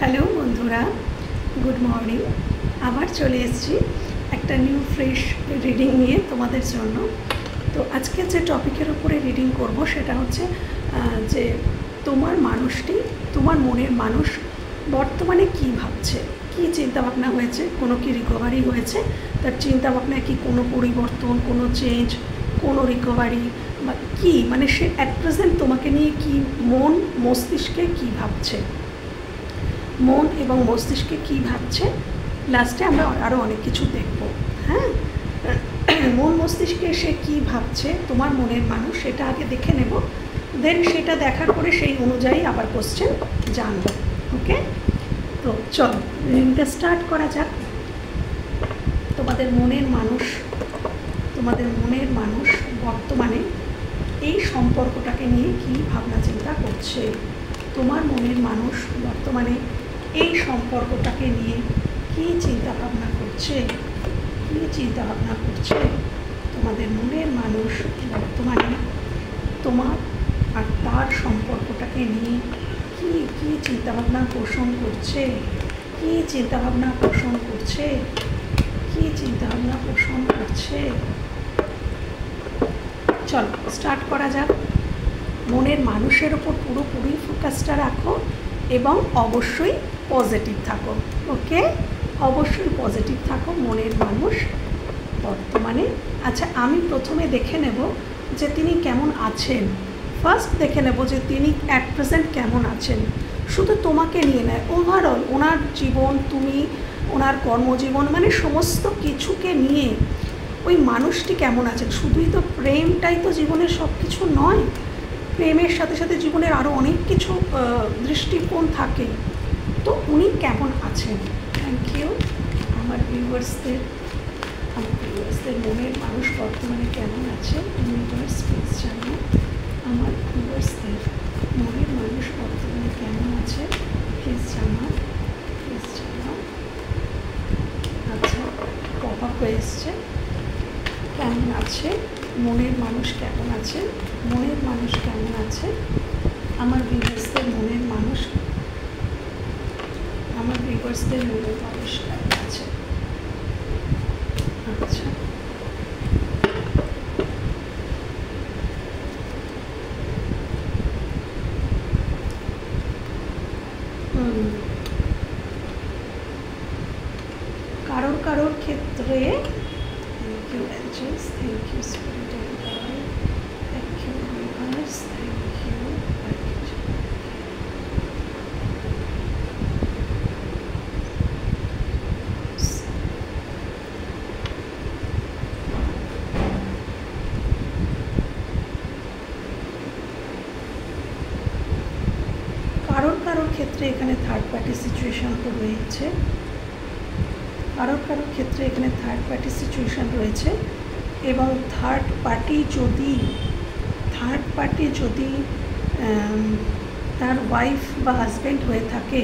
Hello বন্ধুরা, good morning. আবার চলে এসেছি একটা নিউ ফ্রেশ রিডিং নিয়ে তোমাদের জন্য। তো আজকে যে টপিকের উপরে রিডিং করব সেটা হচ্ছে যে তোমার মানুষটি, তোমার মনের মানুষ বর্তমানে কি ভাবছে, কি চিন্তাভাবনা হয়েছে, কোনো কি রিকভারি হয়েছে, তার চিন্তাভাবনায় কি কোনো পরিবর্তন, কোনো চেঞ্জ, কোনো রিকভারি বা কী, মানে সে অ্যাট প্রেজেন্ট তোমাকে নিয়ে কি মন মস্তিষ্কে কি ভাবছে, মন এবং মস্তিষ্কে কী ভাবছে। লাস্টে আমরা আরও অনেক কিছু দেখব। হ্যাঁ, মন মস্তিষ্কে সে কী ভাবছে, তোমার মনের মানুষ, সেটা আগে দেখে নেব। দেন সেটা দেখার পরে সেই অনুযায়ী আবার কোশ্চেন জানব। ওকে, তো চলো রিডিংটা স্টার্ট করা যাক। তোমাদের মনের মানুষ বর্তমানে এই সম্পর্কটাকে নিয়ে কী ভাবনা চিন্তা করছে। তোমার মনের মানুষ বর্তমানে এই সম্পর্কটাকে নিয়ে কী চিন্তাভাবনা করছে, তোমাদের মনের মানুষ বর্তমানে তোমার আর তার সম্পর্কটাকে নিয়ে কী চিন্তাভাবনা পোষণ করছে, চলো স্টার্ট করা যাক। মনের মানুষের ওপর পুরোপুরি ফোকাসটা রাখো এবং অবশ্যই পজিটিভ থাকো। ওকে, অবশ্যই পজিটিভ থাকো। মনের মানুষ বর্তমানে, আচ্ছা আমি প্রথমে দেখে নেব যে তিনি কেমন আছেন। ফার্স্ট দেখে নেব যে তিনি অ্যাট প্রেজেন্ট কেমন আছেন, শুধু তোমাকে নিয়ে নেয়, ওভারঅল ওনার জীবন, তুমি, ওনার কর্মজীবন, মানে সমস্ত কিছুকে নিয়ে ওই মানুষটি কেমন আছেন। শুধুই তো প্রেমটাই তো জীবনের সব কিছু নয়, প্রেমের সাথে সাথে জীবনের আরও অনেক কিছু দৃষ্টিকোণ থাকে। তো উনি কেমন আছেন। Thank you. আমার ভিউয়ার্সদের মনের মানুষ বর্তমানে কেমন আছে, ইউনিভার্স প্লিজ জানো। আমার ভিউয়ার্সদের মনের মানুষ বর্তমানে কেমন আছে প্লিজ জানো। আচ্ছা, প্রভাব হয়ে এসছে। কেমন আছে মনের মানুষ, কেমন আছে আমার ভিউয়ার্সদের মনের মানুষ কেমন আছে। আচ্ছা, কারোর ক্ষেত্রে thank you angels, thank you spirit of God, thank you universe, thank you. কারোর ক্ষেত্রে এখানে থার্ড পার্টি সিচুয়েশান তো রয়েছে, কারোর ক্ষেত্রে এখানে থার্ড পার্টি সিচুয়েশান রয়েছে। এবং থার্ড পার্টি যদি তার ওয়াইফ বা হাজব্যান্ড হয়ে থাকে,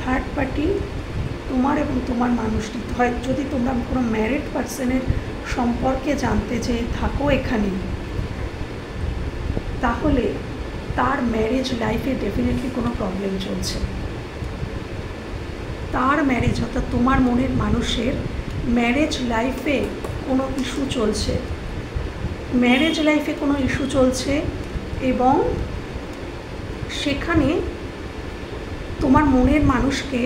থার্ড পার্টি তোমার এবং তোমার মানুষটি হয়, যদি তোমরা কোনো ম্যারিড পার্সনের সম্পর্কে জানতে চেয়ে থাকো এখানে, তাহলে তার ম্যারেজ লাইফে ডেফিনেটলি কোনো প্রবলেম চলছে। তার ম্যারেজ, অর্থাৎ তোমার মনের মানুষের ম্যারেজ লাইফে কোনো ইস্যু চলছে, এবং সেখানে তোমার মনের মানুষকে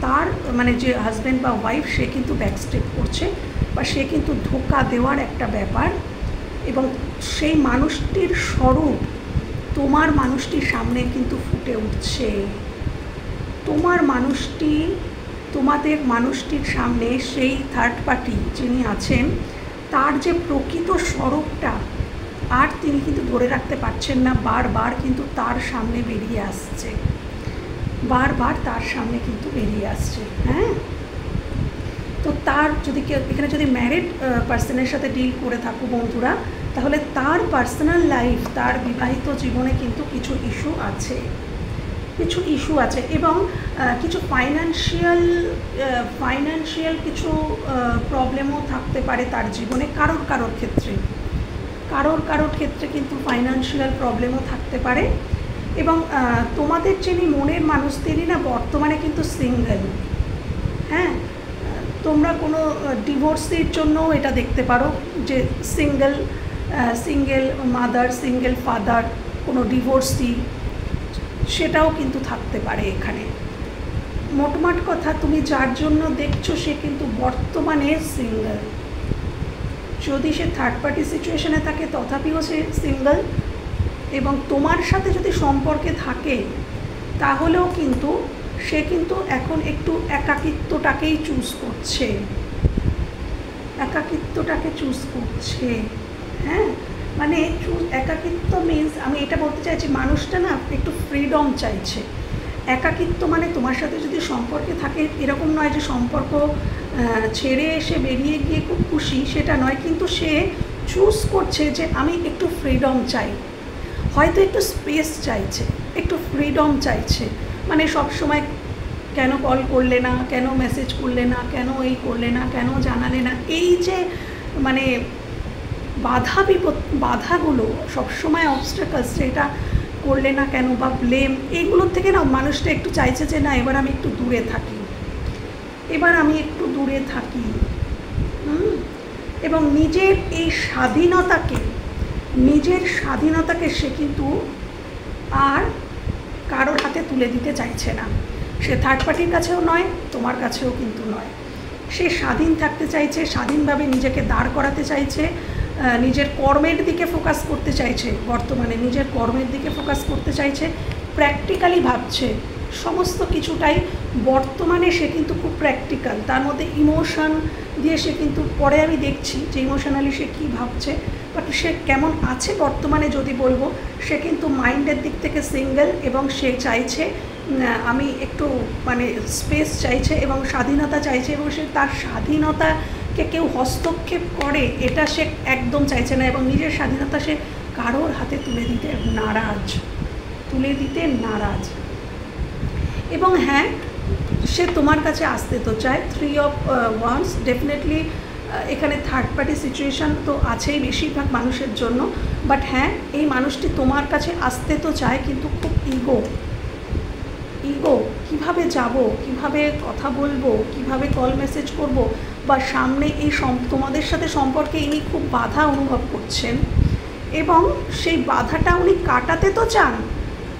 তার মানে যে হাজব্যান্ড বা ওয়াইফ, সে কিন্তু ব্যাকস্টেপ করছে বা সে কিন্তু ধোঁকা দেওয়ার একটা ব্যাপার, এবং সেই মানুষটির স্বরূপ তোমার মানুষটির সামনে কিন্তু ফুটে উঠছে। তোমাদের মানুষটির সামনে সেই থার্ড পার্টি যিনি আছেন, তার যে প্রকৃত স্বরূপটা আর তিনি কিন্তু ধরে রাখতে পারছেন না, বারবার কিন্তু তার সামনে বেরিয়ে আসছে, হ্যাঁ। তো তার যদি এখানে যদি ম্যারিড পার্সনের সাথে ডিল করে থাকো বন্ধুরা, তাহলে তার পার্সোনাল লাইফ, তার বিবাহিত জীবনে কিন্তু কিছু ইস্যু আছে এবং কিছু ফাইন্যান্সিয়াল কিছু প্রবলেমও থাকতে পারে তার জীবনে। কারোর ক্ষেত্রে কিন্তু ফাইন্যান্সিয়াল প্রবলেমও থাকতে পারে, এবং তোমাদের যিনি মনের মানুষ তিনি না বর্তমানে কিন্তু সিঙ্গেল। হ্যাঁ, তোমরা কোনো ডিভোর্সের জন্যও এটা দেখতে পারো যে সিঙ্গেল মাদার, সিঙ্গেল ফাদার, কোনো ডিভোর্সি, সেটাও কিন্তু থাকতে পারে এখানে। মোটমাট কথা, তুমি যার জন্য দেখছো সে কিন্তু বর্তমানে সিঙ্গেল। যদি সে থার্ড পার্টি সিচুয়েশনে থাকে তথাপিও সে সিঙ্গেল, এবং তোমার সাথে যদি সম্পর্কে থাকে তাহলেও কিন্তু সে কিন্তু এখন একটু একাকিত্বটাকেই চুজ করছে, একাকিত্বটাকে চুজ করছে। হ্যাঁ, মানে একাকিত্ব মিনস, আমি এটা বলতে চাইছি মানুষটা না একটু ফ্রিডম চাইছে। একাকিত্ব মানে তোমার সাথে যদি সম্পর্কে থাকে এরকম নয় যে সম্পর্ক ছেড়ে এসে বেরিয়ে গিয়ে খুব খুশি, সেটা নয়, কিন্তু সে চুজ করছে যে আমি একটু ফ্রিডম চাই, হয়তো একটু স্পেস চাইছে, একটু ফ্রিডম চাইছে। মানে সব সময় কেন কল করলে না, কেন মেসেজ করলে না, কেন এই করলে না, কেন জানালে না, এই যে মানে বাধাগুলো সবসময় অবস্টাকলস, এটা করলে না কেন বা ব্লেম, এইগুলোর থেকে না মানুষটা একটু চাইছে যে না এবার আমি একটু দূরে থাকি, এবার আমি একটু দূরে থাকি। এবং নিজের স্বাধীনতাকে সে কিন্তু আর কারোর হাতে তুলে দিতে চাইছে না। সে থার্ড পার্টির কাছেও নয়, তোমার কাছেও কিন্তু নয়। সে স্বাধীন থাকতে চাইছে, স্বাধীনভাবে নিজেকে দাঁড় করাতে চাইছে, নিজের কর্মের দিকে ফোকাস করতে চাইছে, বর্তমানে নিজের কর্মের দিকে ফোকাস করতে চাইছে, প্র্যাকটিক্যালি ভাবছে সমস্ত কিছুটাই। বর্তমানে সে কিন্তু খুব প্র্যাকটিক্যাল, তার মধ্যে ইমোশন দিয়ে সে কিন্তু, পরে আমি দেখছি যে ইমোশনালি সে কী ভাবছে, বাট সে কেমন আছে বর্তমানে যদি বলবো, সে কিন্তু মাইন্ডের দিক থেকে সিঙ্গেল, এবং সে চাইছে আমি একটু মানে স্পেস চাইছে এবং স্বাধীনতা চাইছে, এবং সে তার স্বাধীনতাকে কেউ হস্তক্ষেপ করে এটা সে একদম চাইছে না, এবং নিজের স্বাধীনতা সে কারোর হাতে তুলে দিতে নারাজ। এবং হ্যাঁ, সে তোমার কাছে আসতে তো চায়। 3 of Wands ডেফিনেটলি এখানে থার্ড পার্টি সিচুয়েশান তো আছেই বেশিরভাগ মানুষের জন্য, বাট হ্যাঁ, এই মানুষটি তোমার কাছে আসতে তো চায়, কিন্তু খুব ইগো, কিভাবে যাব, কিভাবে কথা বলবো, কিভাবে কল মেসেজ করব, বা সামনে এই তোমাদের সাথে সম্পর্কে ইনি খুব বাধা অনুভব করছেন, এবং সেই বাধাটা উনি কাটাতে তো চান,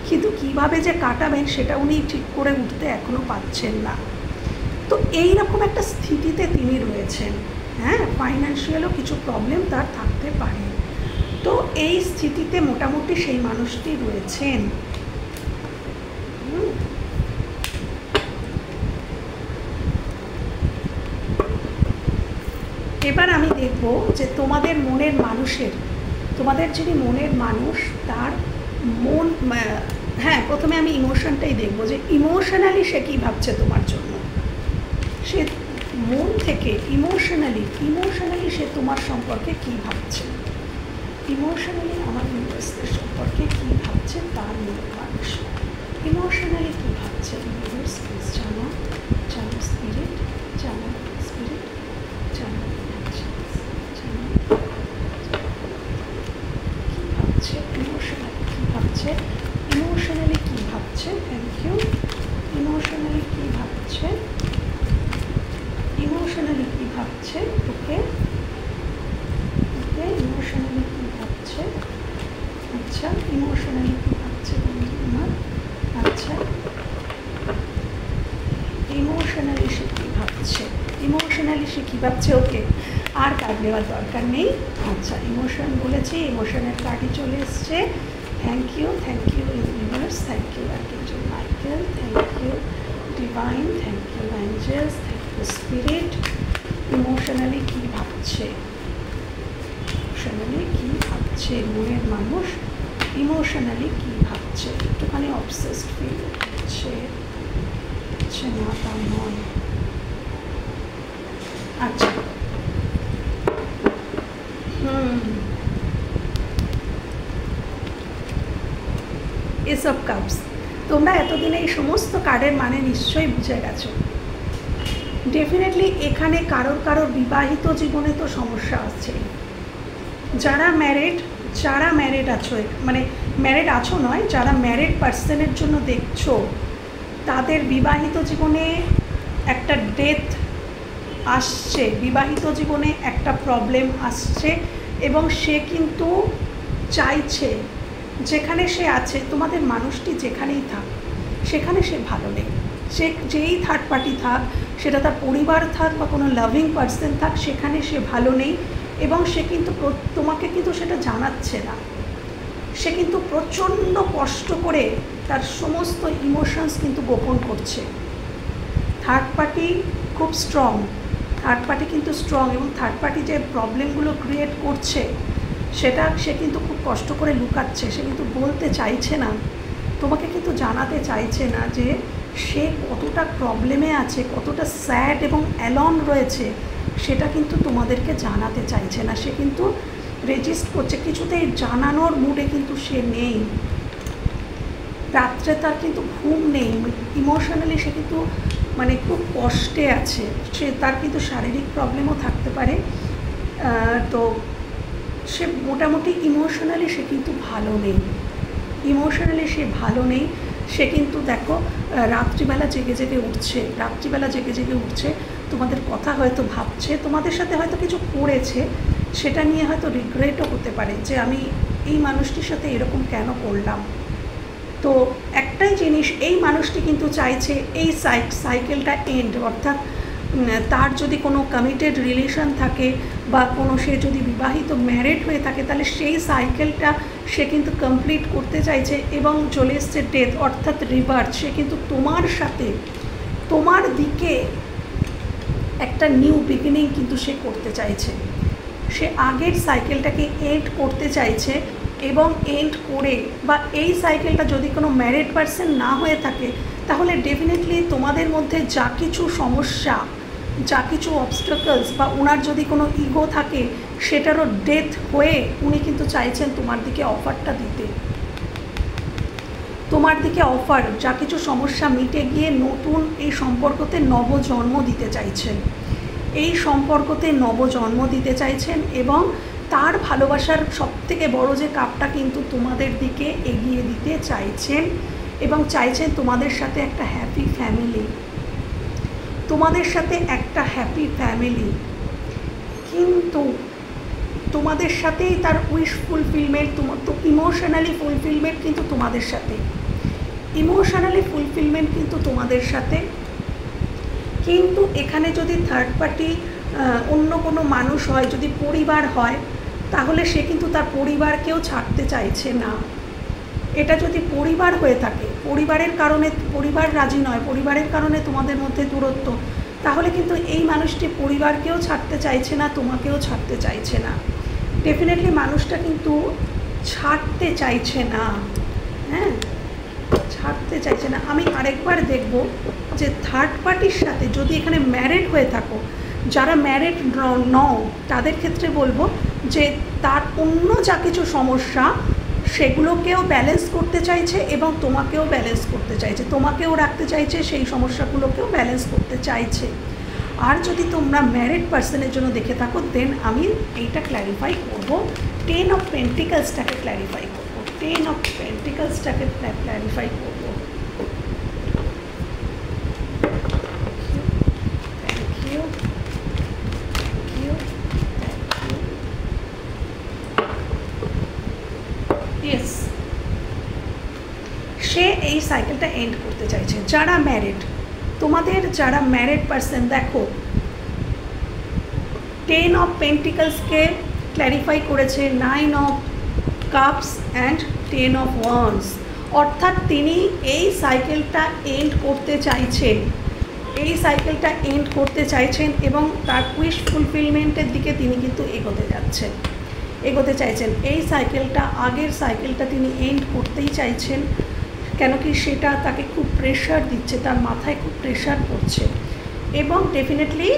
কিন্তু কিভাবে যে কাটাবেন সেটা উনি ঠিক করে উঠতে এখনও পাচ্ছেন না। তো এই রকম একটা স্থিতিতে তিনি রয়েছেন। হ্যাঁ, ফাইন্যান্সিয়ালও কিছু প্রবলেম তার থাকতে পারে। তো এই স্থিতিতে মোটামুটি সেই মানুষটি রয়েছেন। এবার আমি দেখব যে তোমাদের যিনি মনের মানুষ তার মন, হ্যাঁ প্রথমে আমি ইমোশনটাই দেখব যে ইমোশনালি সে কী ভাবছে তোমার জন্য। সে মন থেকে ইমোশনালি সে তোমার সম্পর্কে কী ভাবছে, ইমোশনালি আমার ইউনিভার্সের সম্পর্কে কী ভাবছে তার মনের মানুষ, ইমোশনালি কী ভাবছে। ইউনিভার্স প্লিজ জানো স্পিরিট, জানো ইমোশনালি কী ভাবছে। Thank you. ইমোশনালি কী ভাবছে, ওকে, ইমোশনালি কী ভাবছে। আচ্ছা, ইমোশনালি কী ভাবছে আমার, আচ্ছা ইমোশনালি সে কী ভাবছে, ওকে, আর কার্ড নেওয়ার দরকার নেই। আচ্ছা, ইমোশন বলেছি, ইমোশনের কার্ডই চলে এসছে। Thank you universe, thank you archangel Michael, thank you divine, thank you angels, thank you spirit. Emotionally কী ভাবছে, মনের মানুষ ইমোশনালি কী ভাবছে। একটুখানি অবসেসড ফিল হচ্ছে না, তা নয়। আচ্ছা, এসব কাপস তোমরা এতদিনে এই সমস্ত কার্ডের মানে নিশ্চয়ই বুঝে গেছো। ডেফিনেটলি এখানে কারোর বিবাহিত জীবনে তো সমস্যা আছে। যারা ম্যারিড যারা ম্যারিড আছো, মানে ম্যারিড আছো নয়, যারা ম্যারিড পার্সনের জন্য দেখছো, তাদের বিবাহিত জীবনে একটা ডেথ আসছে, বিবাহিত জীবনে একটা প্রবলেম আসছে, এবং সে কিন্তু চাইছে যেখানে সে আছে, তোমাদের মানুষটি যেখানেই থাক সেখানে সে ভালো নেই। সে যেই থার্ড পার্টি থাক, সেটা তার পরিবার থাক বা কোনো লাভিং পার্সন থাক, সেখানে সে ভালো নেই। এবং সে কিন্তু তোমাকে কিন্তু সেটা জানাচ্ছে না, সে কিন্তু প্রচণ্ড কষ্ট করে তার সমস্ত ইমোশনস কিন্তু গোপন করছে। থার্ড পার্টি খুব স্ট্রং, থার্ড পার্টি কিন্তু স্ট্রং, এবং থার্ড পার্টি যে প্রবলেমগুলো ক্রিয়েট করছে সেটা সে কিন্তু খুব কষ্ট করে লুকাচ্ছে। সে কিন্তু বলতে চাইছে না, তোমাকে কিন্তু জানাতে চাইছে না যে সে কতটা প্রবলেমে আছে, কতটা স্যাড এবং অ্যালন রয়েছে, সেটা কিন্তু তোমাদেরকে জানাতে চাইছে না। সে কিন্তু রেজিস্ট করছে, কিছুতেই জানানোর মুডে কিন্তু সে নেই। রাত্রে তার কিন্তু ঘুম নেই, ইমোশনালি সে কিন্তু মানে খুব কষ্টে আছে। সে তার কিন্তু শারীরিক প্রবলেমও থাকতে পারে। তো সে মোটামুটি ইমোশনালি সে কিন্তু ভালো নেই, ইমোশনালি সে ভালো নেই। সে কিন্তু দেখো রাত্রিবেলা জেগে জেগে উঠছে, রাত্রিবেলা জেগে জেগে উঠছে, তোমাদের কথা হয়তো ভাবছে, তোমাদের সাথে হয়তো কিছু করেছে, সেটা নিয়ে হয়তো রিগ্রেটও হতে পারে যে আমি এই মানুষটির সাথে এরকম কেন করলাম। তো একটাই জিনিস, এই মানুষটি কিন্তু চাইছে এই সাইকেলটা এন্ড, অর্থাৎ তার যদি কোনো কমিটেড রিলেশন থাকে বা কোনো সে যদি বিবাহিত ম্যারিড হয়ে থাকে, তাহলে সেই সাইকেলটা সে কিন্তু কমপ্লিট করতে চাইছে। এবং চলে এসছে ডেথ অর্থাৎ রিবার্থ। সে কিন্তু তোমার সাথে, তোমার দিকে একটা নিউ বিগিনিং কিন্তু সে করতে চাইছে। সে আগের সাইকেলটাকে এন্ড করতে চাইছে, এবং এন্ড করে, বা এই সাইকেলটা যদি কোনো ম্যারিড পার্সন না হয়ে থাকে, তাহলে ডেফিনেটলি তোমাদের মধ্যে যা কিছু সমস্যা, যা কিছু অবস্টাকলস, বা ওনার যদি কোনো ইগো থাকে, সেটারও ডেথ হয়ে উনি কিন্তু চাইছেন তোমার দিকে অফারটা দিতে, তোমার দিকে অফার, যা কিছু সমস্যা মিটে গিয়ে নতুন এই সম্পর্কতে নবজন্ম দিতে চাইছেন, এই সম্পর্কতে নবজন্ম দিতে চাইছেন। এবং তার ভালোবাসার সবথেকে বড় যে কাপটা কিন্তু তোমাদের দিকে এগিয়ে দিতে চাইছেন, এবং চাইছেন তোমাদের সাথে একটা হ্যাপি ফ্যামিলি, তোমাদের সাথে একটা হ্যাপি ফ্যামিলি। কিন্তু তোমাদের সাথেই তার উইশ ফুলফিলমেন্ট, তো ইমোশনালি ফুলফিলমেন্ট কিন্তু তোমাদের সাথে, ইমোশনালি ফুলফিলমেন্ট কিন্তু তোমাদের সাথে। কিন্তু এখানে যদি থার্ড পার্টি অন্য কোনো মানুষ হয়, যদি পরিবার হয়, তাহলে সে কিন্তু তার পরিবারকেও ছাড়তে চাইছে না। এটা যদি পরিবার হয়ে থাকে, পরিবারের কারণে, পরিবার রাজি নয়, পরিবারের কারণে তোমাদের মধ্যে দূরত্ব, তাহলে কিন্তু এই মানুষটি পরিবারকেও ছাড়তে চাইছে না, তোমাকেও ছাড়তে চাইছে না। ডেফিনেটলি মানুষটা কিন্তু ছাড়তে চাইছে না, হ্যাঁ, ছাড়তে চাইছে না। আমি আরেকবার দেখব যে থার্ড পার্টির সাথে যদি এখানে ম্যারিড হয়ে থাকো, যারা ম্যারিড নও তাদের ক্ষেত্রে বলবো যে তার অন্য যা কিছু সমস্যা সেগুলোকেও ব্যালেন্স করতে চাইছে, এবং তোমাকেও ব্যালেন্স করতে চাইছে, তোমাকেও রাখতে চাইছে, সেই সমস্যাগুলোকেও ব্যালেন্স করতে চাইছে। আর যদি তোমরা ম্যারিড পার্সনের জন্য দেখে থাকো, দেন আমি এইটা ক্ল্যারিফাই করব, 10 অফ পেন্টিকলসটাকে ক্ল্যারিফাই করব, 10 অফ পেন্টিকলসটাকে ক্ল্যারিফাই করব। সে এই সাইকেলটা এন্ড করতে চাইছে। যারা ম্যারিড, তোমাদের যারা ম্যারিড পার্সন, দেখো 10 অফ পেন্টিকলসকে ক্ল্যারিফাই করেছে 9 of cups and 10 of wands, অর্থাৎ তিনি এই সাইকেলটা এন্ড করতে চাইছেন, এই সাইকেলটা এন্ড করতে চাইছেন, এবং তার উইশ ফুলফিলমেন্টের দিকে তিনি কিন্তু এগোতে যাচ্ছেন, এগোতে চাইছেন। এই সাইকেলটা, আগের সাইকেলটা তিনি এন্ড করতেই চাইছেন, কেন কি সেটা তাকে খুব প্রেশার দিচ্ছে, তার মাথায় খুব প্রেশার পড়ছে, এবং ডেফিনেটলি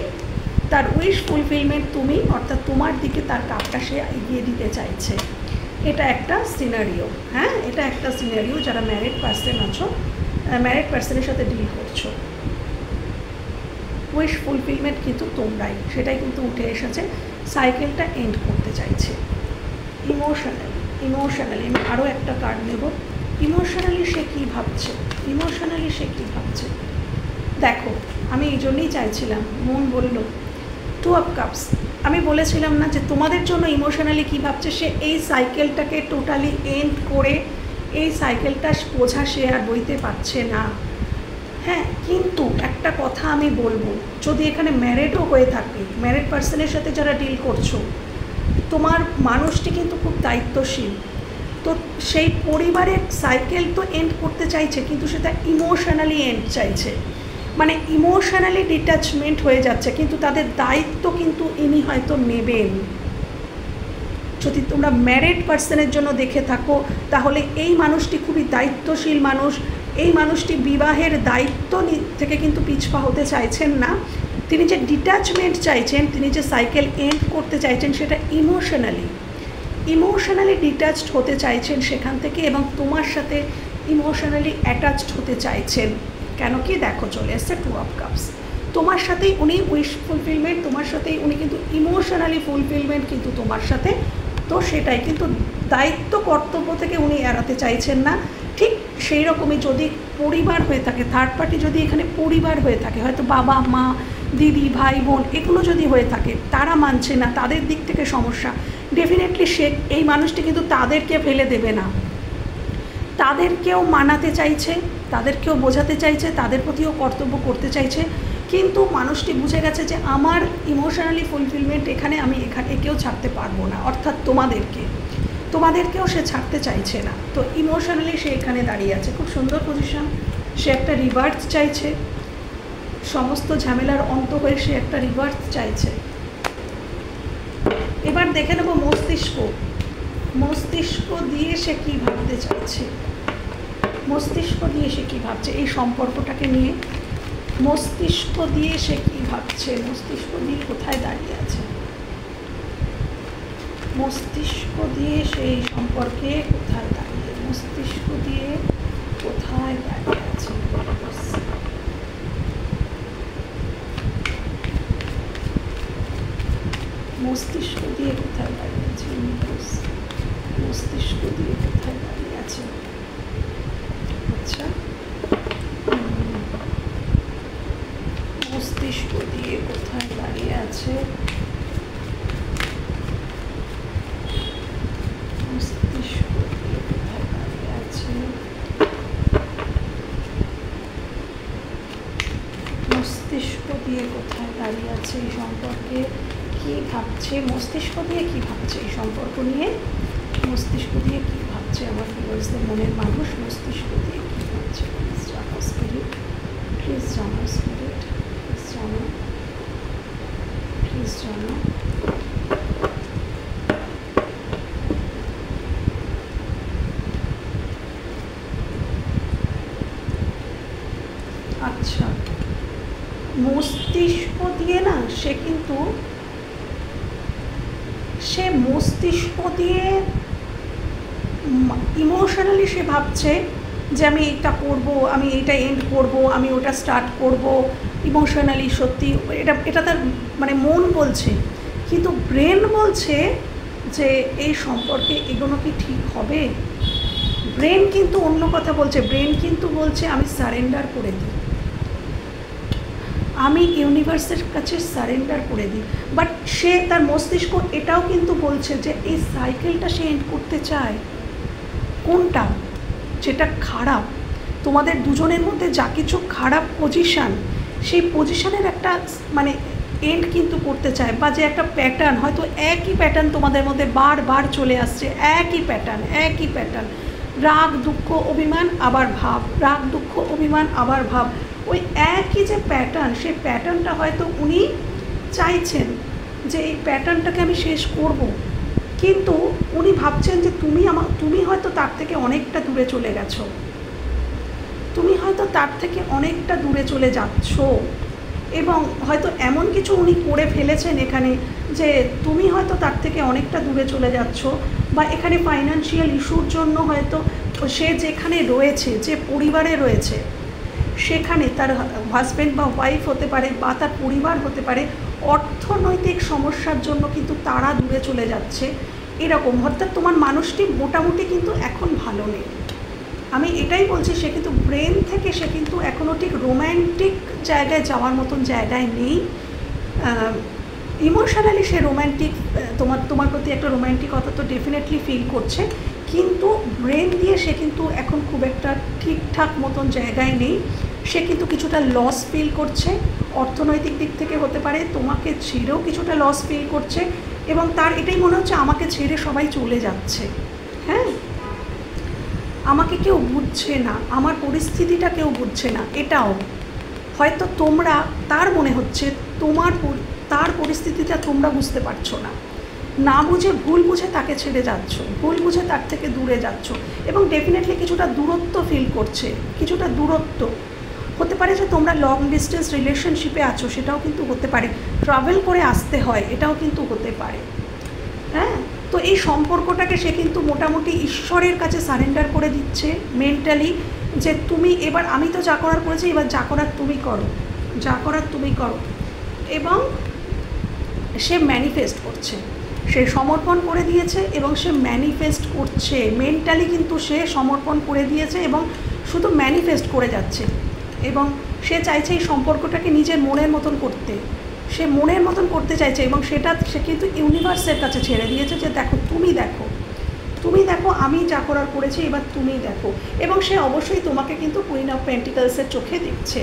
তার উইশ ফুলফিলমেন্ট তুমি, অর্থাৎ তোমার দিকে তার কাপটা সে এগিয়ে দিতে চাইছে। এটা একটা সিনারিও, হ্যাঁ, এটা একটা সিনারিও। যারা ম্যারিড পার্সন আছো, ম্যারিড পার্সনের সাথে ডিল করছো, উইশ ফুলফিলমেন্ট কিন্তু তোমরাই, সেটাই কিন্তু উঠে এসেছে। সাইকেলটা এন্ড করতে চাইছে ইমোশনালি, ইমোশনালি, আমি আরও একটা কার্ড নেব। ইমোশনালি সে কী ভাবছে, ইমোশনালি সে কী ভাবছে। দেখো, আমি এই জন্যই চাইছিলাম, মন বলল 2 অফ কাপস। আমি বলেছিলাম না যে তোমাদের জন্য ইমোশনালি কী ভাবছে। সে এই সাইকেলটাকে টোটালি এন্ড করে, এই সাইকেলটা বোঝা সে আর বইতে পারছে না। হ্যাঁ, কিন্তু একটা কথা আমি বলবো, যদি এখানে ম্যারিডও হয়ে থাকে, ম্যারিড পার্সনের সাথে যারা ডিল করছো, তোমার মানুষটি কিন্তু খুব দায়িত্বশীল। তো সেই পরিবারের সাইকেল তো এন্ড করতে চাইছে, কিন্তু সেটা ইমোশনালি এন্ড চাইছে, মানে ইমোশনালি ডিট্যাচমেন্ট হয়ে যাচ্ছে, কিন্তু তাদের দায়িত্ব কিন্তু ইনি হয়তো নেবেন। যদি তোমরা ম্যারিড পার্সনের জন্য দেখে থাকো, তাহলে এই মানুষটি খুবই দায়িত্বশীল মানুষ। এই মানুষটি বিবাহের দায়িত্ব থেকে কিন্তু পিছপা হতে চাইছেন না। তিনি যে ডিট্যাচমেন্ট চাইছেন, তিনি যে সাইকেল এন্ড করতে চাইছেন, সেটা ইমোশনালি ডিট্যাচড হতে চাইছেন সেখান থেকে, এবং তোমার সাথে ইমোশনালি অ্যাটাচড হতে চাইছেন। কেন কি, দেখো চলে এসছে 2 অফ কাপস। তোমার সাথেই উনি উইশ ফুলফিলমেন্ট, তোমার সাথেই উনি কিন্তু ইমোশনালি ফুলফিলমেন্ট কিন্তু তোমার সাথে। তো সেটাই কিন্তু দায়িত্ব কর্তব্য থেকে উনি এড়াতে চাইছেন না। ঠিক সেই রকমই যদি পরিবার হয়ে থাকে, থার্ড পার্টি যদি এখানে পরিবার হয়ে থাকে, হয়তো বাবা মা দিদি ভাই বোন এগুলো যদি হয়ে থাকে, তারা মানছে না, তাদের দিক থেকে সমস্যা, ডেফিনেটলি সে এই মানুষটি কিন্তু তাদেরকে ফেলে দেবে না, তাদেরকেও মানাতে চাইছে, তাদেরকেও বোঝাতে চাইছে, তাদের প্রতিও কর্তব্য করতে চাইছে। কিন্তু মানুষটি বুঝে গেছে যে আমার ইমোশনালি ফুলফিলমেন্ট এখানে, আমি একেও ছাড়তে পারবো না, অর্থাৎ তোমাদেরকেও সে ছাড়তে চাইছে না। তো ইমোশনালি সে এখানে দাঁড়িয়ে আছে, খুব সুন্দর পজিশন। সে একটা রিভার্স চাইছে, সমস্ত ঝামেলার অন্ত হয়ে সে একটা রিভার্স চাইছে। এবার দেখে নেব মস্তিষ্ক দিয়ে সে কী ভাবতে চাইছে, মস্তিষ্ক দিয়ে সে কী ভাবছে এই সম্পর্কটাকে নিয়ে। মস্তিষ্ক দিয়ে সে কী ভাবছে, মস্তিষ্ক দিয়ে কোথায় দাঁড়িয়ে আছে, মস্তিষ্ক দিয়ে সেই সম্পর্কে কোথায় দাঁড়িয়ে, মস্তিষ্ক দিয়ে কোথায় দাঁড়িয়ে আছে, মস্তিষ্ক দিয়ে কোথায় দাঁড়িয়ে আছে, মস্তিষ্ক দিয়ে কোথায় দাঁড়িয়ে আছে। আচ্ছা, মস্তিষ্ক দিয়ে কোথায় দাঁড়িয়ে আছে, মস্তিষ্ক দিয়ে কোথায় দাঁড়িয়ে আছে, মস্তিষ্ক দিয়ে কোথায় দাঁড়িয়ে আছে এই সম্পর্কে কী ভাবছে, মস্তিষ্ক দিয়ে কী ভাবছে এই সম্পর্ক নিয়ে, মস্তিষ্ক দিয়ে কী ভাবছে আমার ভিউয়ার্সদের মনের মানুষ, মস্তিষ্ক দিয়ে কী ভাবছে। প্লিজ জানো স্পিরিট, প্লিজ জানো স্পিরিট, প্লিজ জানো, প্লিজ জানো। আচ্ছা, মস্তিষ্ক দিয়ে না সে কিন্তু, সে মস্তিষ্ক দিয়ে ইমোশনালি সে ভাবছে যে আমি এটা করব, আমি এটা এন্ড করব, আমি ওটা স্টার্ট করব। ইমোশনালি সত্যি এটা তার মানে মন বলছে, কিন্তু ব্রেন বলছে যে এই সম্পর্কে এগোনো কি ঠিক হবে। ব্রেন কিন্তু অন্য কথা বলছে, ব্রেন কিন্তু বলছে আমি সারেন্ডার করে দিই, আমি ইউনিভার্সের কাছে সারেন্ডার করে দিই। বাট সে তার মস্তিষ্ক এটাও কিন্তু বলছে যে এই সাইকেলটা সে এন্ড করতে চায়। কোনটা, যেটা খারাপ, তোমাদের দুজনের মধ্যে যা কিছু খারাপ পজিশান, সেই পজিশানের একটা মানে এন্ড কিন্তু করতে চায়, বা যে একটা প্যাটার্ন, হয়তো একই প্যাটার্ন তোমাদের মধ্যে বারবার চলে আসছে, একই প্যাটার্ন, রাগ দুঃখ অভিমান আবার ভাব, রাগ দুঃখ অভিমান আবার ভাব, ওই একই যে প্যাটার্ন, সেই প্যাটার্নটা হয়তো উনি চাইছেন যে এই প্যাটার্নটাকে আমি শেষ করব। কিন্তু উনি ভাবছেন যে তুমি হয়তো তার থেকে অনেকটা দূরে চলে গেছো, তুমি হয়তো তার থেকে অনেকটা দূরে চলে যাচ্ছ, এবং হয়তো এমন কিছু উনি করে ফেলেছেন এখানে যে তুমি হয়তো তার থেকে অনেকটা দূরে চলে যাচ্ছ, বা এখানে ফাইন্যান্সিয়াল ইস্যুর জন্য হয়তো সে যেখানে রয়েছে, যে পরিবারে রয়েছে, সেখানে তার হাজব্যান্ড বা ওয়াইফ হতে পারে, বা তার পরিবার হতে পারে, অর্থনৈতিক সমস্যার জন্য কিন্তু তারা দূরে চলে যাচ্ছে। এরকম, অর্থাৎ তোমার মানুষটি মোটামুটি কিন্তু এখন ভালো নেই। আমি এটাই বলছি, সে কিন্তু ব্রেন থেকে সে কিন্তু এখনও ঠিক রোম্যান্টিক জায়গায় যাওয়ার মতন জায়গায় নেই। ইমোশনালি সে রোম্যান্টিক, তোমার প্রতি একটা রোম্যান্টিকতা তো ডেফিনেটলি ফিল করছে, কিন্তু ব্রেন দিয়ে সে কিন্তু এখন খুব একটা ঠিকঠাক মতন জায়গায় নেই। সে কিন্তু কিছুটা লস ফিল করছে, অর্থনৈতিক দিক থেকে হতে পারে, তোমাকে ছেড়েও কিছুটা লস ফিল করছে, এবং তার এটাই মনে হচ্ছে আমাকে ছেড়ে সবাই চলে যাচ্ছে। হ্যাঁ, আমাকে কেউ বুঝছে না, আমার পরিস্থিতিটা কেউ বুঝছে না, এটাও হয়তো তোমরা, তার মনে হচ্ছে তার পরিস্থিতিটা তোমরা বুঝতে পারছো না, না বুঝে ভুল বুঝে তাকে ছেড়ে যাচ্ছ, ভুল বুঝে তার থেকে দূরে যাচ্ছ, এবং ডেফিনেটলি কিছুটা দূরত্ব ফিল করছে, কিছুটা দূরত্ব হতে পারে যে তোমরা লং ডিস্টেন্স রিলেশনশিপে আছো, সেটাও কিন্তু হতে পারে, ট্রাভেল করে আসতে হয়, এটাও কিন্তু হতে পারে। হ্যাঁ, তো এই সম্পর্কটাকে সে কিন্তু মোটামুটি ঈশ্বরের কাছে সারেন্ডার করে দিচ্ছে মেন্টালি, যে তুমি এবার, আমি তো যা করার করেছি, এবার যা করার তুমি করো, যা করার তুমি করো। এবং সে ম্যানিফেস্ট করছে, সে সমর্পণ করে দিয়েছে এবং সে ম্যানিফেস্ট করছে, মেন্টালি কিন্তু সে সমর্পণ করে দিয়েছে এবং শুধু ম্যানিফেস্ট করে যাচ্ছে, এবং সে চাইছে এই সম্পর্কটাকে নিজের মনের মতন করতে, সে মনের মতন করতে চাইছে, এবং সেটা সে কিন্তু ইউনিভার্সের কাছে ছেড়ে দিয়েছে যে দেখো, তুমি দেখো, তুমি দেখো আমি যা করার করেছি, এবার তুমি দেখো। এবং সে অবশ্যই তোমাকে কিন্তু কুইন অফ পেন্টিকলসের চোখে দেখছে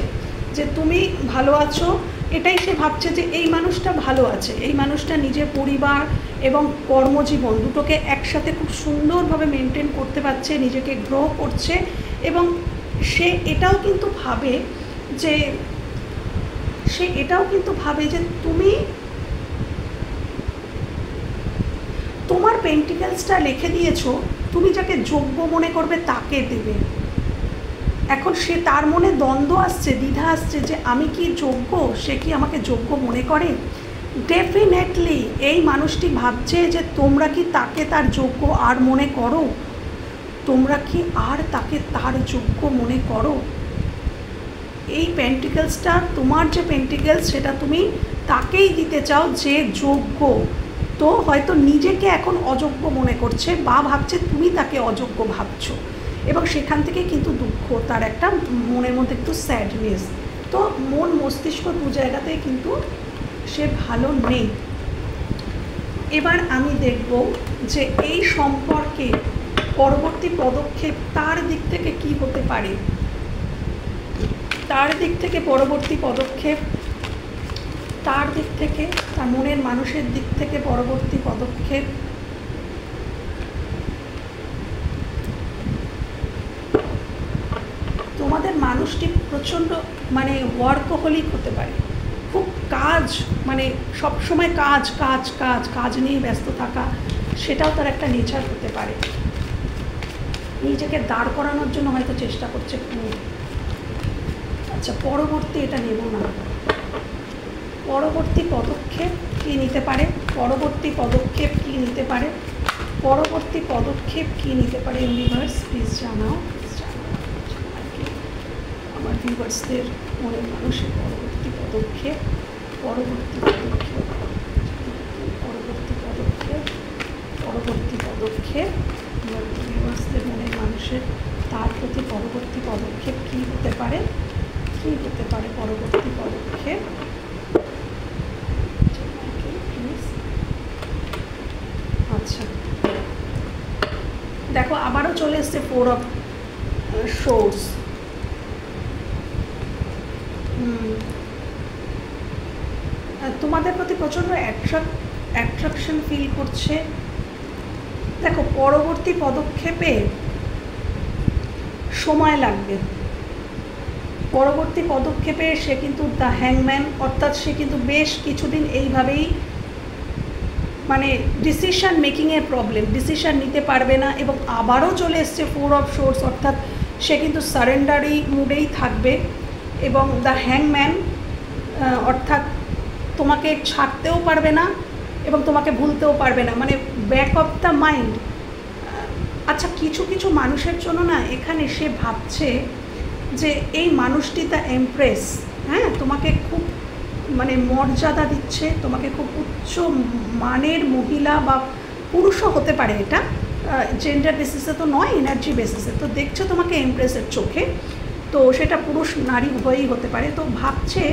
যে তুমি ভালো আছো, এটাই সে ভাবছে যে এই মানুষটা ভালো আছে, এই মানুষটা নিজের পরিবার এবং কর্মজীবন দুটোকে একসাথে খুব সুন্দরভাবে মেনটেন করতে পারছে, নিজেকে গ্রো করছে, এবং সে এটাও কিন্তু ভাবে যে তুমি তোমার পেন্টিকলসটা লিখে দিয়েছো, তুমি যাকে যোগ্য মনে করবে তাকে দেবে। এখন সে, তার মনে দ্বন্দ্ব আসছে, দ্বিধা আসছে যে আমি কি যোগ্য, সে কি আমাকে যোগ্য মনে করে। ডেফিনেটলি এই মানুষটি ভাবছে যে তোমরা কি তাকে তার যোগ্য আর মনে করো, তোমরা কি আর তাকে তার যোগ্য মনে করো। এই পেন্টিকলসটা, তোমার যে পেন্টিকলস, সেটা তুমি তাকেই দিতে চাও যে যোগ্য, তো হয়তো নিজেকে এখন অযোগ্য মনে করছে বা ভাবছে তুমি তাকে অযোগ্য ভাবছো, এবং সেখান থেকে কিন্তু দুঃখ, তার একটা মনের মধ্যে একটু স্যাডনেস, তো মন মস্তিষ্ক দু জায়গাতেই কিন্তু সে ভালো নেই। এবার আমি দেখব যে এই সম্পর্কে পরবর্তী পদক্ষেপ তার দিক থেকে কি হতে পারে, তার দিক থেকে পরবর্তী পদক্ষেপ, তার দিক থেকে, তার মনের মানুষের দিক থেকে পরবর্তী পদক্ষেপ। তোমাদের মানুষটি প্রচণ্ড মানে ওয়ার্কহলিক হতে পারে, খুব কাজ, মানে সবসময় কাজ কাজ কাজ কাজ নিয়ে ব্যস্ত থাকা, সেটাও তার একটা নেচার হতে পারে। নিজেকে দাঁড় করানোর জন্য হয়তো চেষ্টা করছে খুব। আচ্ছা, পরবর্তী এটা নেব না, পরবর্তী পদক্ষেপ কী নিতে পারে, পরবর্তী পদক্ষেপ কী নিতে পারে, পরবর্তী পদক্ষেপ কী নিতে পারে ইউনিভার্স, প্লিজ জানাও, আমার ভিউয়ার্সদের মনের মানুষের পরবর্তী পদক্ষেপ, পরবর্তী পদক্ষেপ, পরবর্তী পদক্ষেপ, পরবর্তী পদক্ষেপ, আমার ভিউয়ার্সদের মনের মানুষের তার প্রতি পরবর্তী পদক্ষেপ কী হতে পারে, কী হতে পারে পরবর্তী পদক্ষেপ। আচ্ছা, দেখো আবারও চলে এসছে 4 অফ সোর্স। তোমাদের প্রতি প্রচণ্ড অ্যাট্রাকশন ফিল করছে। দেখো পরবর্তী পদক্ষেপে সময় লাগবে, পরবর্তী পদক্ষেপে সে কিন্তু দ্য হ্যাংম্যান, অর্থাৎ সে কিন্তু বেশ কিছুদিন এইভাবেই মানে ডিসিশান মেকিংয়ের প্রবলেম, ডিসিশান নিতে পারবে না, এবং আবারও চলে এসছে 4 অফ সোর্স, অর্থাৎ সে কিন্তু সারেন্ডারি মুডেই থাকবে, এবং দ্য হ্যাংম্যান অর্থাৎ তোমাকে ছাড়তেও পারবে না এবং তোমাকে ভুলতেও পারবে না, মানে ব্যাক অফ দ্য মাইন্ড। আচ্ছা, কিছু কিছু মানুষের জন্য না এখানে সে ভাবছে যে এই মানুষটি দ্য এমপ্রেস, হ্যাঁ, তোমাকে খুব মানে মর্যাদা দিচ্ছে, তোমাকে খুব উচ্চ মানের মহিলা বা পুরুষও হতে পারে, এটা জেন্ডার বেসিসে তো নয়, এনার্জি বেসিসে। তো দেখছো তোমাকে এমপ্রেসের চোখে, তো সেটা পুরুষ নারী উভয়ই হতে পারে। তো ভাবছে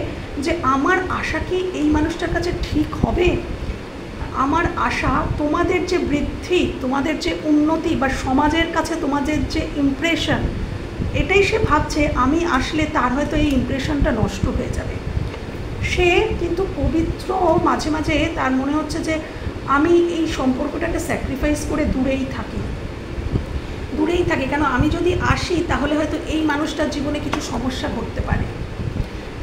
যে আমার আশা কি এই মানুষটার কাছে ঠিক হবে, আমার আশা তোমাদের যে বৃদ্ধি, তোমাদের যে উন্নতি বা সমাজের কাছে তোমাদের যে ইমপ্রেশন, এটাই সে ভাবছে আমি আসলে তার হয়তো এই ইমপ্রেশনটা নষ্ট হয়ে যাবে। সে কিন্তু পবিত্র, মাঝে মাঝে তার মনে হচ্ছে যে আমি এই সম্পর্কটাকে স্যাক্রিফাইস করে দূরেই থাকি। কেন, আমি যদি আসি তাহলে হয়তো এই মানুষটার জীবনে কিছু সমস্যা ঘটতে পারে।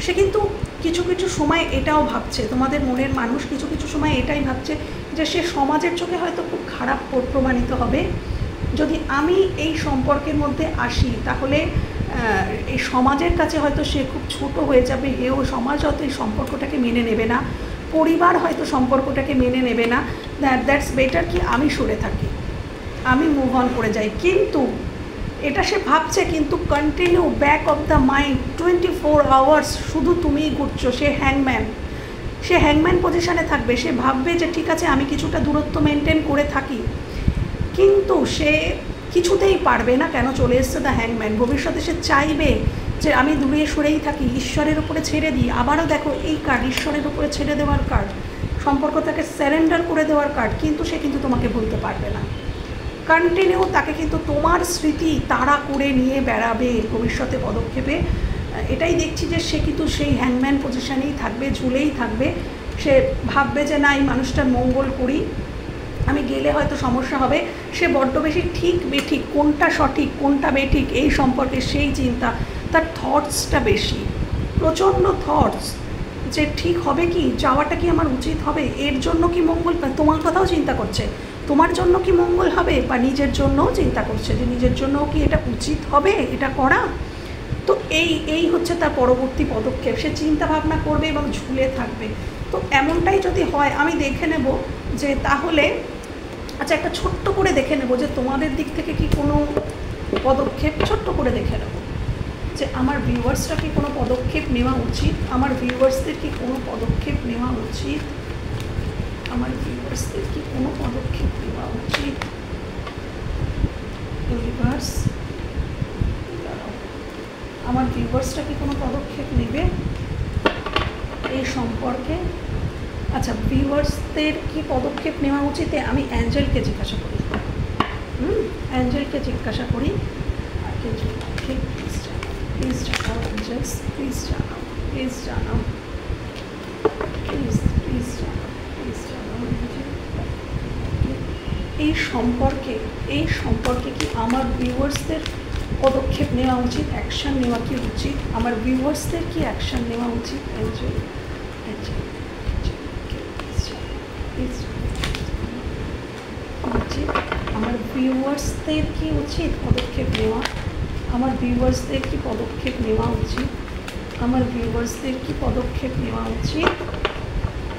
সে কিন্তু কিছু কিছু সময় এটাও ভাবছে, তোমাদের মনের মানুষ কিছু কিছু সময় এটাই ভাবছে যে সে সমাজের চোখে হয়তো খুব খারাপ প্রমাণিত হবে। যদি আমি এই সম্পর্কের মধ্যে আসি তাহলে এই সমাজের কাছে হয়তো সে খুব ছোট হয়ে যাবে, এও সমাজ হয়তো এই সম্পর্কটাকে মেনে নেবে না, পরিবার হয়তো সম্পর্কটাকে মেনে নেবে না। দ্যাটস বেটার কি আমি সরে থাকি, আমি মুভ অন করে যাই। কিন্তু এটা সে ভাবছে, কিন্তু continue back of the mind 24 hours শুধু তুমিই ঘুরছো। সে হ্যাংম্যান পজিশানে থাকবে। সে ভাববে যে ঠিক আছে আমি কিছুটা দূরত্ব মেনটেন করে থাকি, কিন্তু সে কিছুতেই পারবে না। কেন, চলে এসছে দ্য হ্যাংম্যান। ভবিষ্যতে সে চাইবে যে আমি দূরে সরেই থাকি, ঈশ্বরের উপরে ছেড়ে দিই। আবারও দেখো এই কার্ড, ঈশ্বরের উপরে ছেড়ে দেওয়ার কার্ড, সম্পর্কটাকে স্যারেন্ডার করে দেওয়ার কার্ড। কিন্তু সে কিন্তু তোমাকে ভুলতে পারবে না। কন্টিনিউ তাকে কিন্তু তোমার স্মৃতি তাড়া করে নিয়ে বেড়াবে ভবিষ্যতে পদক্ষেপে। এটাই দেখছি যে সে কিন্তু সেই হ্যাংম্যান পজিশানেই থাকবে, ঝুলেই থাকবে। সে ভাববে যে না, এই মানুষটার মঙ্গল করি, আমি গেলে হয়তো সমস্যা হবে। সে বড্ড বেশি ঠিক বেঠিক, কোনটা সঠিক কোনটা বেঠিক এই সম্পর্কে সেই চিন্তা, তার থটসটা বেশি, প্রচণ্ড থটস, যে ঠিক হবে কি, যাওয়াটা কি আমার উচিত হবে, এর জন্য কি মঙ্গল, তোমার কথাও চিন্তা করছে, তোমার জন্য কি মঙ্গল হবে, বা নিজের জন্যও চিন্তা করছে যে নিজের জন্যও কি এটা উচিত হবে এটা করা। তো এই হচ্ছে তার পরবর্তী পদক্ষেপ। সে চিন্তা ভাবনা করবে এবং ঝুলে থাকবে। তো এমনটাই যদি হয়, আমি দেখে নেব যে তাহলে আচ্ছা একটা ছোট্ট করে দেখে নেব যে তোমাদের দিক থেকে কি কোনো পদক্ষেপ, ছোট্ট করে দেখে নেব যে আমার ভিউয়ার্সরা কি কোনো পদক্ষেপ নেওয়া উচিত, আমার ভিউয়ার্সদের কি কোনো পদক্ষেপ নেওয়া উচিত, আমার ভিউয়ার্সদের কি কোনো পদক্ষেপ নেওয়া উচিত। ইউনিভার্স, আমার ভিউয়ার্সরা কি কোনো পদক্ষেপ নেবে এই সম্পর্কে। আচ্ছা, ভিউয়ার্সদের কি পদক্ষেপ নেওয়া উচিত, আমি অ্যাঞ্জেলকে জিজ্ঞাসা করি। অ্যাঞ্জেলকে জিজ্ঞাসা করি। প্লিজ জানাও অ্যাঞ্জেলস, প্লিজ জানাও, প্লিজ জানাও, প্লিজ প্লিজ জানাও, প্লিজ জানাও। এই সম্পর্কে কি আমার ভিউয়ার্সদের পদক্ষেপ নেওয়া উচিত, অ্যাকশান নেওয়া কি উচিত, আমার ভিউয়ার্সদের কি অ্যাকশান নেওয়া উচিত। অ্যাঞ্জেল, আমার ভিউয়ার্সদের কি উচিত পদক্ষেপ নেওয়া, আমার ভিউয়ার্সদের কি পদক্ষেপ নেওয়া উচিত, আমার ভিউয়ার্সদের কি পদক্ষেপ নেওয়া উচিত,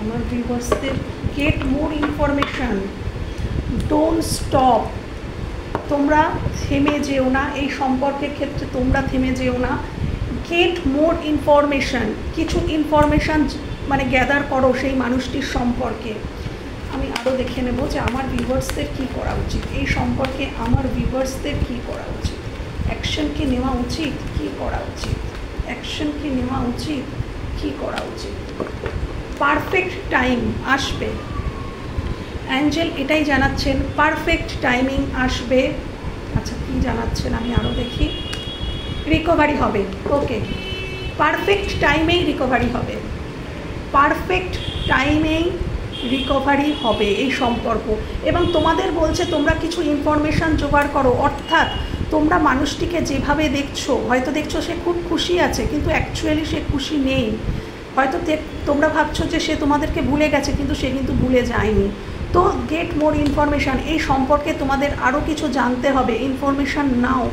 আমার ভিউয়ার্সদের get more information, don't stop. তোমরা থেমে যেও না, এই সম্পর্কের ক্ষেত্রে তোমরা থেমে যেও না। গেট মোর ইনফরমেশান, কিছু ইনফরমেশান মানে গ্যাদার করো সেই মানুষটির সম্পর্কে। আমি আরও দেখে নেব যে আমার ভিউয়ার্সদের কী করা উচিত এই সম্পর্কে, আমার ভিউয়ার্সদের কী করা উচিত, অ্যাকশন কি নেওয়া উচিত, কী করা উচিত, অ্যাকশন কি নেওয়া উচিত, কী করা উচিত। পারফেক্ট টাইম আসবে, অ্যাঞ্জেল এটাই জানাচ্ছেন, পারফেক্ট টাইমিং আসবে। আচ্ছা কী জানাচ্ছেন আমি আরও দেখি। রিকভারি হবে, ওকে, পারফেক্ট টাইমেই রিকভারি হবে, পারফেক্ট টাইমেই রিকভারি হবে এই সম্পর্ক। এবং তোমাদের বলছে তোমরা কিছু ইনফরমেশান জোগাড় করো, অর্থাৎ তোমরা মানুষটিকে যেভাবে দেখছো, হয়তো দেখছো সে খুব খুশি আছে কিন্তু অ্যাকচুয়ালি সে খুশি নেই। হয়তো তোমরা ভাবছো যে সে তোমাদেরকে ভুলে গেছে, কিন্তু সে কিন্তু ভুলে যায়নি। তো গেট মোর ইনফরমেশান, এই সম্পর্কে তোমাদের আরও কিছু জানতে হবে, ইনফরমেশান নাও,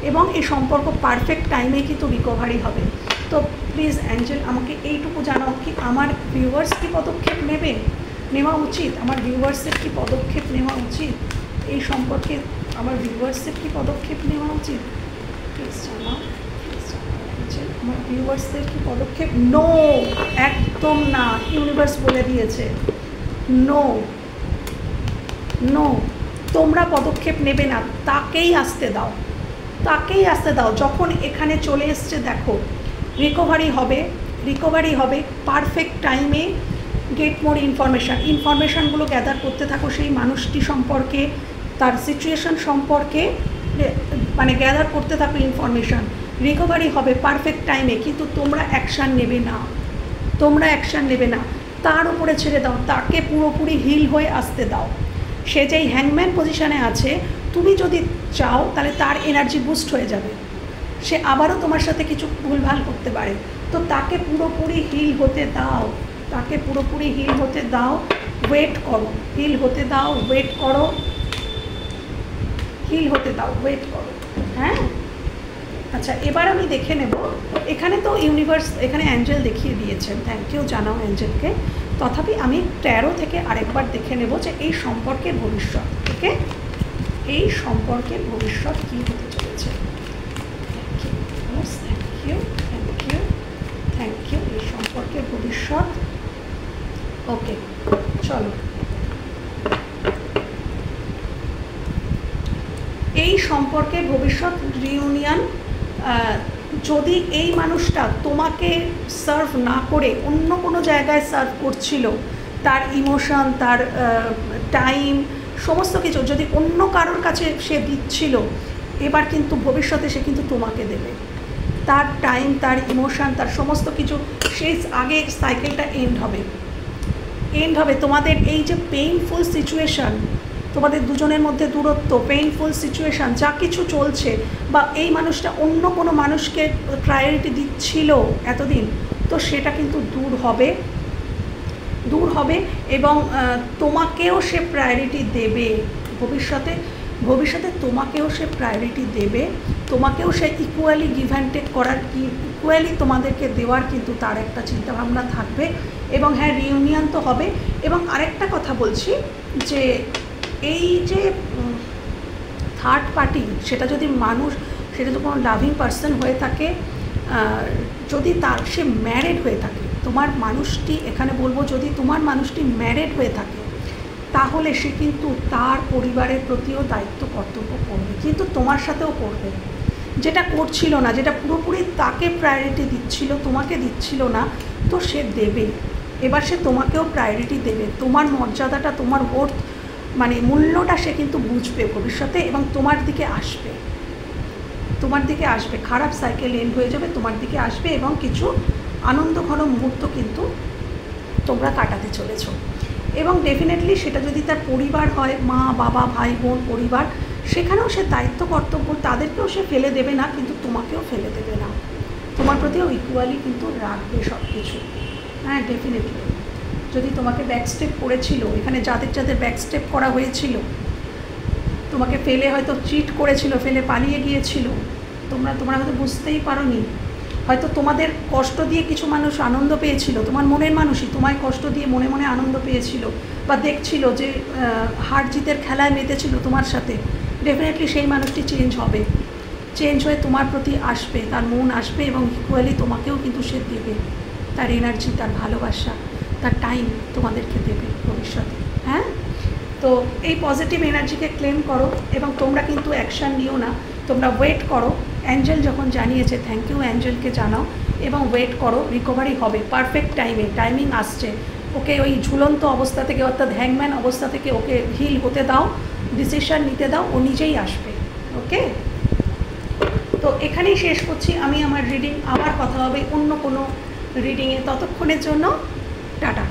এবং এই সম্পর্ক পারফেক্ট টাইমে কিন্তু রিকভারি হবে। তো প্লিজ অ্যাঞ্জেল আমাকে এইটুকু জানাও কি আমার ভিউয়ার্স কি পদক্ষেপ নেওয়া উচিত, আমার ভিউয়ার্সের কি পদক্ষেপ নেওয়া উচিত এই সম্পর্কে, আমার ভিউয়ার্সের কি পদক্ষেপ নেওয়া উচিত, প্লিজ জানাও, প্লিজ জানাও অ্যাঞ্জেল, আমার ভিউয়ার্সদের কি পদক্ষেপ। নো, একদম না, ইউনিভার্স বলে দিয়েছে নো, নো, তোমরা পদক্ষেপ নেবে না, তাকেই আসতে দাও, তাকেই আসতে দাও। যখন এখানে চলে এসছে দেখো রিকভারি হবে পারফেক্ট টাইমে। গেট মোর ইনফরমেশানগুলো গ্যাদার করতে থাকো সেই মানুষটি সম্পর্কে, তার সিচুয়েশান সম্পর্কে, মানে গ্যাদার করতে থাকো ইনফরমেশান। রিকভারি হবে পারফেক্ট টাইমে, কিন্তু তোমরা অ্যাকশান নেবে না, তার উপরে ছেড়ে দাও, তাকে পুরোপুরি হিল হয়ে আসতে দাও। সে যেই হ্যাংম্যান পজিশানে আছে, তুমি যদি চাও তাহলে তার এনার্জি বুস্ট হয়ে যাবে, সে আবারও তোমার সাথে কিছু ভুলভাল করতে পারে। তো তাকে পুরোপুরি হিল হতে দাও, ওয়েট করো, হিল হতে দাও, হ্যাঁ। আচ্ছা, এবার আমি দেখে নেব, এখানে তো ইউনিভার্স, এখানে অ্যাঞ্জেল দেখিয়ে দিয়েছেন, থ্যাংক ইউ জানাও অ্যাঞ্জেলকে। তথাপি আমি 13 থেকে আরেকবার দেখে নেব যে এই সম্পর্কের ভবিষ্যৎ, ওকে, এই সম্পর্কের ভবিষ্যৎ কী হতে চলেছে। থ্যাংক ইউ, এই সম্পর্কের ভবিষ্যৎ। ওকে, চলো, এই সম্পর্কের ভবিষ্যৎ রিউনিয়ন। যদি এই মানুষটা তোমাকে সার্ভ না করে অন্য কোনো জায়গায় সার্ভ করছিল, তার ইমোশন, তার টাইম, সমস্ত কিছু যদি অন্য কারোর কাছে সে দিচ্ছিল, এবার কিন্তু ভবিষ্যতে সে কিন্তু তোমাকে দেবে। তার টাইম, তার ইমোশন, তার সমস্ত কিছু, সেই আগে সাইকেলটা এন্ড হবে। তোমাদের এই যে পেইনফুল সিচুয়েশান, তোমাদের দুজনের মধ্যে দূরত্ব, পেইনফুল সিচুয়েশান, যা কিছু চলছে, বা এই মানুষটা অন্য কোনো মানুষকে প্রায়োরিটি দিচ্ছিল এতদিন, তো সেটা কিন্তু দূর হবে এবং তোমাকেও সে প্রায়োরিটি দেবে ভবিষ্যতে তোমাকেও সে প্রায়োরিটি দেবে, তোমাকেও সে ইকুয়ালি গিভ অ্যান্ড টেক করার, ইকুয়ালি তোমাদেরকে দেওয়ার কিন্তু তার একটা চিন্তাভাবনা থাকবে। এবং হ্যাঁ, রিউনিয়ন তো হবে। এবং আরেকটা কথা বলছি যে এই যে থার্ড পার্টি, সেটা যদি কোনো লাভিং পার্সন হয়ে থাকে, যদি সে ম্যারেড হয়ে থাকে, তোমার মানুষটি, এখানে বলবো যদি তোমার মানুষটি ম্যারেড হয়ে থাকে, তাহলে সে কিন্তু তার পরিবারের প্রতিও দায়িত্ব কর্তব্য করবে, কিন্তু তোমার সাথেও করবে। যেটা করছিল না, যেটা পুরোপুরি তাকে প্রায়োরিটি দিচ্ছিল, তোমাকে দিচ্ছিল না, তো সে দেবে। এবার সে তোমাকেও প্রায়োরিটি দেবে, তোমার মর্যাদাটা, তোমার ওর্থ, মানে মূল্যটা সে কিন্তু বুঝবে ভবিষ্যতে, এবং তোমার দিকে আসবে। খারাপ সাইকেল এন্ড হয়ে যাবে, তোমার দিকে আসবে, এবং কিছু আনন্দঘন মুহূর্ত কিন্তু তোমরা কাটাতে চলেছ। এবং ডেফিনেটলি সেটা যদি তার পরিবার হয়, মা বাবা ভাই বোন পরিবার, সেখানেও সে দায়িত্ব কর্তব্য, তাদেরকেও সে ফেলে দেবে না, কিন্তু তোমাকেও ফেলে দেবে না, তোমার প্রতিও ইকুয়ালি কিন্তু রাখবে সব কিছু। হ্যাঁ, ডেফিনেটলি যদি তোমাকে ব্যাকস্টেপ করেছিল, এখানে যাদের ব্যাকস্টেপ করা হয়েছিল, তোমাকে ফেলে হয়তো চিট করেছিল, ফেলে পালিয়ে গিয়েছিল, তোমরা হয়তো বুঝতেই পারোনি, হয়তো তোমাদের কষ্ট দিয়ে কিছু মানুষ আনন্দ পেয়েছিল, তোমার মনের মানুষই তোমায় কষ্ট দিয়ে মনে মনে আনন্দ পেয়েছিল, বা দেখছিল যে হার জিতের খেলায় মেতেছিল তোমার সাথে, ডেফিনেটলি সেই মানুষটি চেঞ্জ হয়ে তোমার প্রতি আসবে, তার মন আসবে, এবং ইকুয়ালি তোমাকেও কিন্তু সে দেবে, তার এনার্জি, তার ভালোবাসা, তার টাইম তোমাদেরকে দেবে ভবিষ্যতে। হ্যাঁ, তো এই পজিটিভ এনার্জিকে ক্লেম করো, এবং তোমরা কিন্তু অ্যাকশান নিও না, তোমরা ওয়েট করো। অ্যাঞ্জেল যখন জানিয়েছে, থ্যাংক ইউ অ্যাঞ্জেলকে জানাও, এবং ওয়েট করো, রিকভারি হবে পারফেক্ট টাইমিং আসছে। ওকে ওই ঝুলন্ত অবস্থা থেকে, অর্থাৎ হ্যাংম্যান অবস্থা থেকে ওকে হিল হতে দাও, ডিসিশন নিতে দাও, ও নিজেই আসবে। ওকে, তো এখানেই শেষ করছি আমি আমার রিডিং। আবার কথা হবে অন্য কোনো রিডিংয়ে, ততক্ষণের জন্য টাটা।